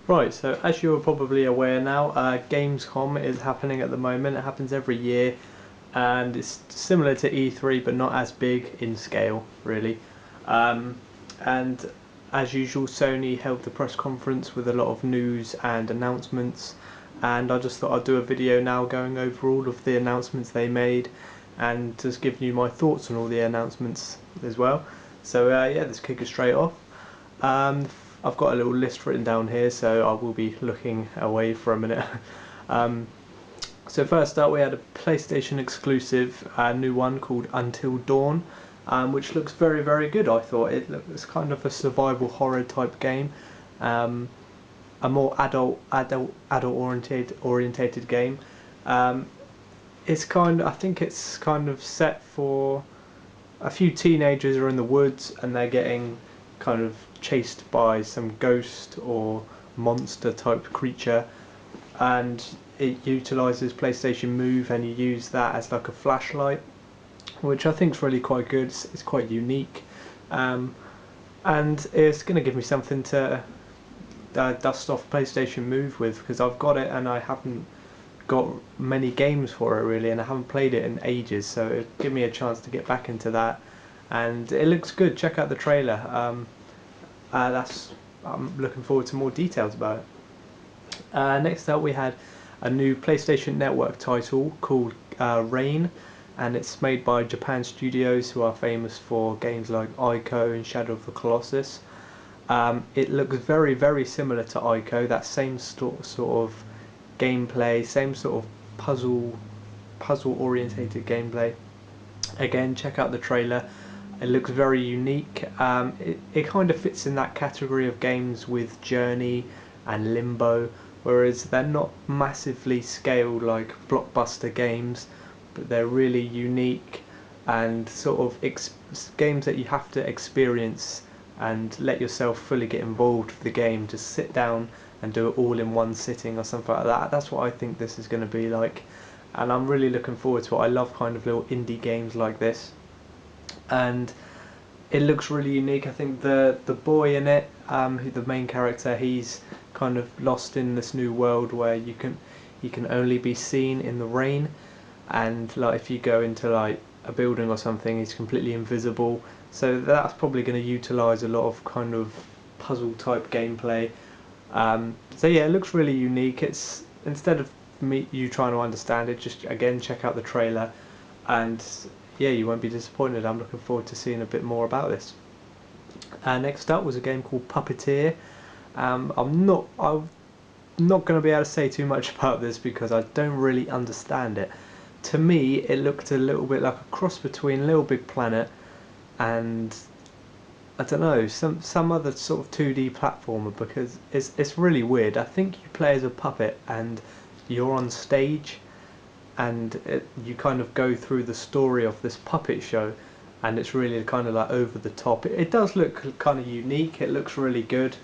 Right, so as you're probably aware now, Gamescom is happening at the moment. It happens every year, and it's similar to E3 but not as big in scale, really. And as usual, Sony held the press conference with a lot of news and announcements, and I just thought I'd do a video now going over all of the announcements they made and just giving you my thoughts on all the announcements as well. So yeah, let's kick it straight off. I've got a little list written down here, so I will be looking away for a minute. So first up, we had a PlayStation exclusive new one called Until Dawn, which looks very, very good. I thought it looks kind of a survival horror type game, a more adult orientated game. I think it's kind of set for a few teenagers are in the woods and they're getting kind of chased by some ghost or monster type creature, and it utilises PlayStation Move, and you use that as like a flashlight, which I think is really quite good. It's quite unique, and it's going to give me something to dust off PlayStation Move with, because I've got it and I haven't got many games for it really, and I haven't played it in ages, so it'll give me a chance to get back into that. And it looks good. Check out the trailer. I'm looking forward to more details about it. Next up, we had a new PlayStation Network title called Rain, and it's made by Japan Studios, who are famous for games like Ico and Shadow of the Colossus. It looks very, very similar to Ico, that same sort of gameplay, same sort of puzzle orientated gameplay. Again, check out the trailer. It looks very unique. It kind of fits in that category of games with Journey and Limbo, whereas they're not massively scaled like blockbuster games, but they're really unique and sort of games that you have to experience and let yourself fully get involved with the game. Just sit down and do it all in one sitting or something like that. That's what I think this is going to be like, and I'm really looking forward to it. I love kind of little indie games like this, and it looks really unique. I think the boy in it, the main character, he's kind of lost in this new world where he can only be seen in the rain, and like if you go into like a building or something, he's completely invisible. So that's probably going to utilize a lot of kind of puzzle type gameplay. So yeah, it looks really unique. It's, instead of you trying to understand it, just again check out the trailer, and yeah, you won't be disappointed. I'm looking forward to seeing a bit more about this. Next up was a game called Puppeteer. I'm not going to be able to say too much about this because I don't really understand it. To me, it looked a little bit like a cross between Little Big Planet and, I don't know, some other sort of 2D platformer, because it's really weird. I think you play as a puppet and you're on stage, and you kind of go through the story of this puppet show, and it's really kind of like over the top. It does look kind of unique. It looks really good,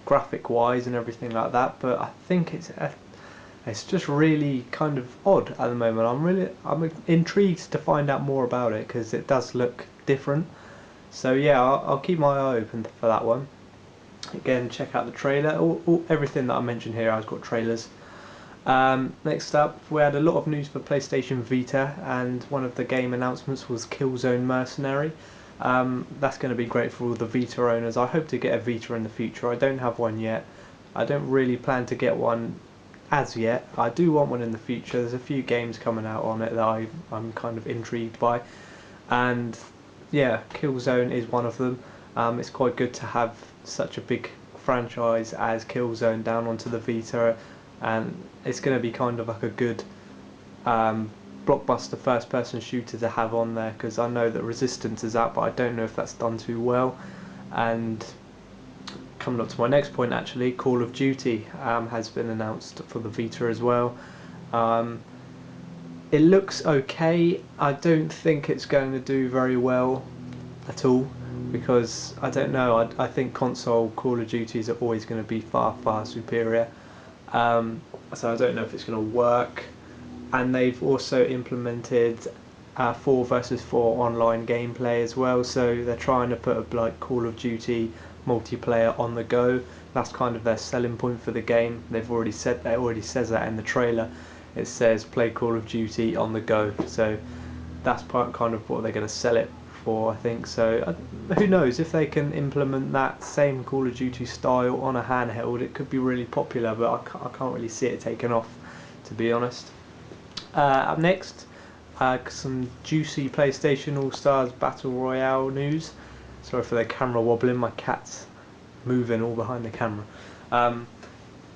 graphic wise and everything like that, but I think it's just really kind of odd at the moment. I'm intrigued to find out more about it because it does look different. So yeah, I'll keep my eye open for that one. Again, check out the trailer. Everything that I mentioned here has got trailers. Next up, we had a lot of news for PlayStation Vita, and one of the game announcements was Killzone Mercenary. That's going to be great for all the Vita owners. I hope to get a Vita in the future. I don't have one yet. I don't really plan to get one as yet. I do want one in the future. There's a few games coming out on it that I'm kind of intrigued by, and yeah, Killzone is one of them. It's quite good to have such a big franchise as Killzone down onto the Vita, and it's going to be kind of like a good blockbuster first person shooter to have on there, because I know that Resistance is out, but I don't know if that's done too well. And coming up to my next point, actually, Call of Duty has been announced for the Vita as well. It looks okay. I don't think it's going to do very well at all, because I don't know, I think console Call of Duties are always going to be far, far superior. So I don't know if it's going to work. And they've also implemented 4 versus 4 online gameplay as well, so they're trying to put a like Call of Duty multiplayer on the go, That's kind of their selling point for the game. They've already said that. It already says that in the trailer. It says play Call of Duty on the go. So that's kind of what they're going to sell it for, I think. So who knows, if they can implement that same Call of Duty style on a handheld, it could be really popular, but I can't really see it taking off, to be honest. Up next, some juicy PlayStation All-Stars Battle Royale news. Sorry for the camera wobbling, my cat's moving all behind the camera.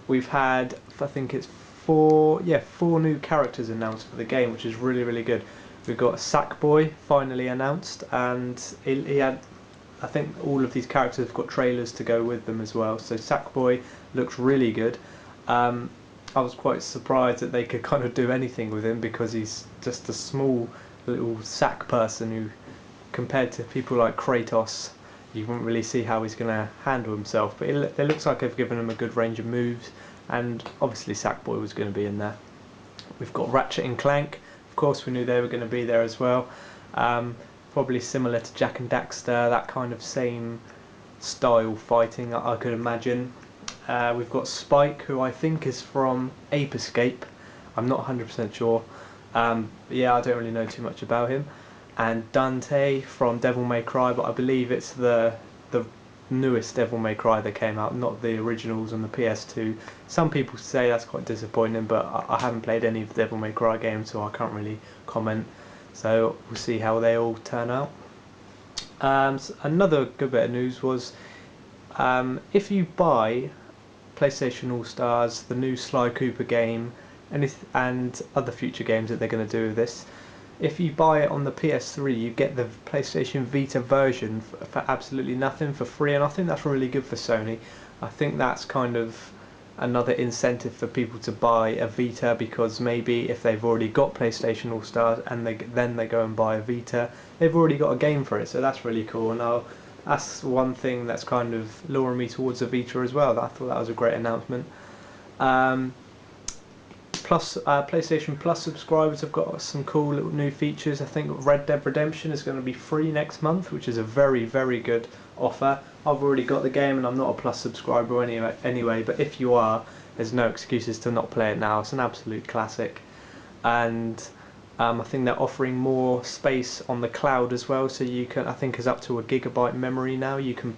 We've had, I think it's four new characters announced for the game, which is really good. We've got Sackboy finally announced, and he had, I think all of these characters have got trailers to go with them as well. So Sackboy looks really good. I was quite surprised that they could kind of do anything with him, because he's just a small little sack person who, compared to people like Kratos, you wouldn't really see how he's going to handle himself. But it looks like they've given him a good range of moves, and obviously Sackboy was going to be in there. We've got Ratchet and Clank. Of course, we knew they were going to be there as well. Probably similar to Jak and Daxter, that kind of same style fighting, I could imagine. We've got Spike, who I think is from Ape Escape. I'm not 100% sure. Yeah, I don't really know too much about him. And Dante from Devil May Cry, but I believe it's the newest Devil May Cry that came out, not the originals on the PS2. Some people say that's quite disappointing, but I haven't played any of the Devil May Cry games, so I can't really comment. So we'll see how they all turn out. So another good bit of news was, if you buy PlayStation All-Stars, the new Sly Cooper game, and other future games that they're going to do with this, if you buy it on the PS3, you get the PlayStation Vita version for absolutely nothing, for free. And I think that's really good for Sony. I think that's kind of another incentive for people to buy a Vita, because maybe if they've already got PlayStation All-Stars and then they go and buy a Vita, they've already got a game for it. So that's really cool. And that's one thing that's kind of luring me towards a Vita as well. I thought that was a great announcement. PlayStation Plus subscribers have got some cool little new features. I think Red Dead Redemption is going to be free next month, which is a very good offer. I've already got the game and I'm not a Plus subscriber anyway, but if you are, there's no excuses to not play it now. It's an absolute classic. And I think they're offering more space on the cloud as well, so you can, I think there's up to 1 GB memory now you can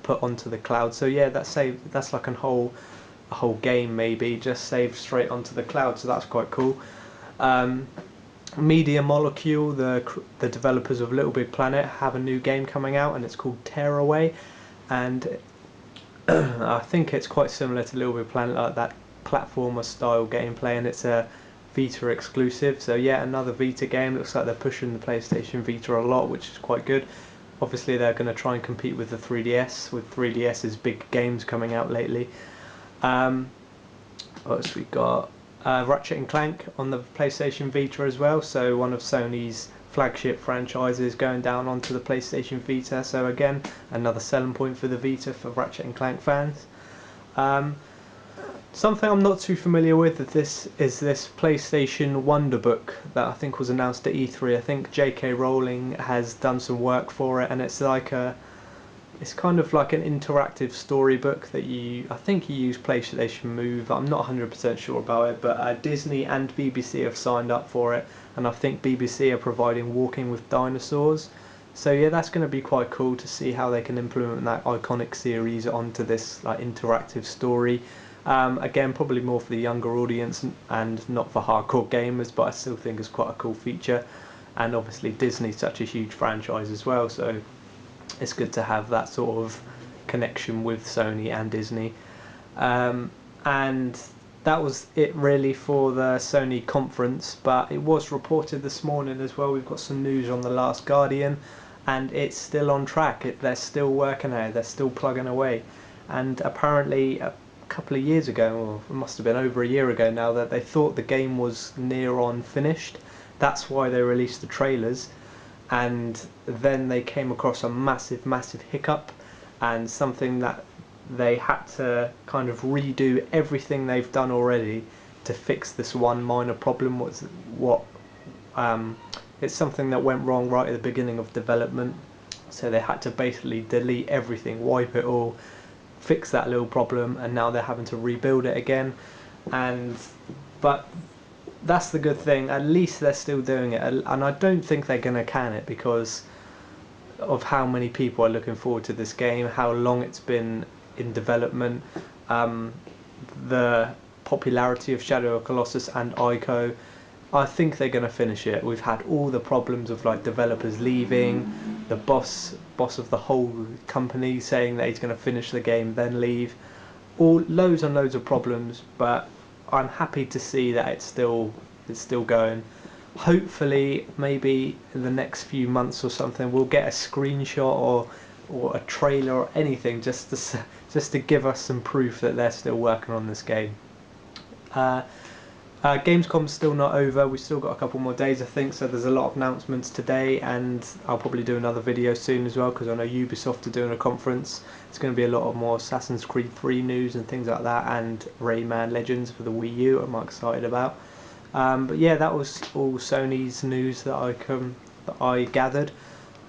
put onto the cloud. So yeah, that's like a whole game maybe just saved straight onto the cloud, so that's quite cool. Media Molecule, the developers of Little Big Planet, have a new game coming out, and it's called Tearaway, and I think it's quite similar to Little Big Planet, like that platformer style gameplay, and it's a Vita exclusive. So yeah, another Vita game. Looks like they're pushing the PlayStation Vita a lot, which is quite good. Obviously they're going to try and compete with the 3DS, with 3DS's big games coming out lately. What else we got? Ratchet and Clank on the PlayStation Vita as well, so one of Sony's flagship franchises going down onto the PlayStation Vita, so again another selling point for the Vita for Ratchet and Clank fans. Something I'm not too familiar with is this PlayStation Wonder Book that I think was announced at E3. I think J.K. Rowling has done some work for it, and it's kind of like an interactive storybook that I think you use PlayStation Move. I'm not 100% sure about it, but Disney and BBC have signed up for it, and I think BBC are providing Walking with Dinosaurs. So yeah, that's going to be quite cool to see how they can implement that iconic series onto this like interactive story. Again, probably more for the younger audience and not for hardcore gamers, but I still think it's quite a cool feature. And obviously Disney's such a huge franchise as well, so it's good to have that sort of connection with Sony and Disney. And that was it really for the Sony conference, but it was reported this morning as well. We've got some news on The Last Guardian, and it's still on track. They're still working at it, they're still plugging away. And apparently a couple of years ago, or it must have been over a year ago now, that they thought the game was near on finished. That's why they released the trailers. And then they came across a massive hiccup, and something that they had to kind of redo everything they've done already to fix this one minor problem. It's something that went wrong right at the beginning of development, so they had to basically delete everything, wipe it all, fixed that little problem, and now they're having to rebuild it again. But that's the good thing. At least they're still doing it, and I don't think they're gonna can it because of how many people are looking forward to this game, how long it's been in development, the popularity of Shadow of Colossus and Ico. I think they're going to finish it. We've had all the problems of like developers leaving, the boss of the whole company saying that he's going to finish the game then leave, all loads and loads of problems. But I'm happy to see that it's still going. Hopefully, maybe in the next few months or something, we'll get a screenshot or a trailer or anything just to give us some proof that they're still working on this game. Gamescom's still not over. We've still got a couple more days, I think, so there's a lot of announcements today, and I'll probably do another video soon as well, because I know Ubisoft are doing a conference. It's going to be a lot of more Assassin's Creed 3 news and things like that, and Rayman Legends for the Wii U I'm excited about. But yeah, that was all Sony's news that I gathered.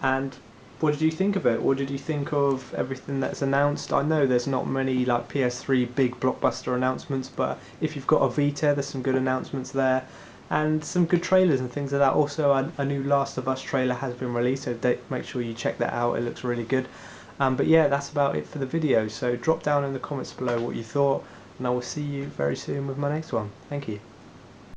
And what did you think of it? What did you think of everything that's announced? I know there's not many like PS3 big blockbuster announcements, but if you've got a Vita, there's some good announcements there, and some good trailers and things like that. Also, a new Last of Us trailer has been released, so make sure you check that out. It looks really good. But yeah, that's about it for the video. So drop down in the comments below what you thought, and I will see you very soon with my next one. Thank you.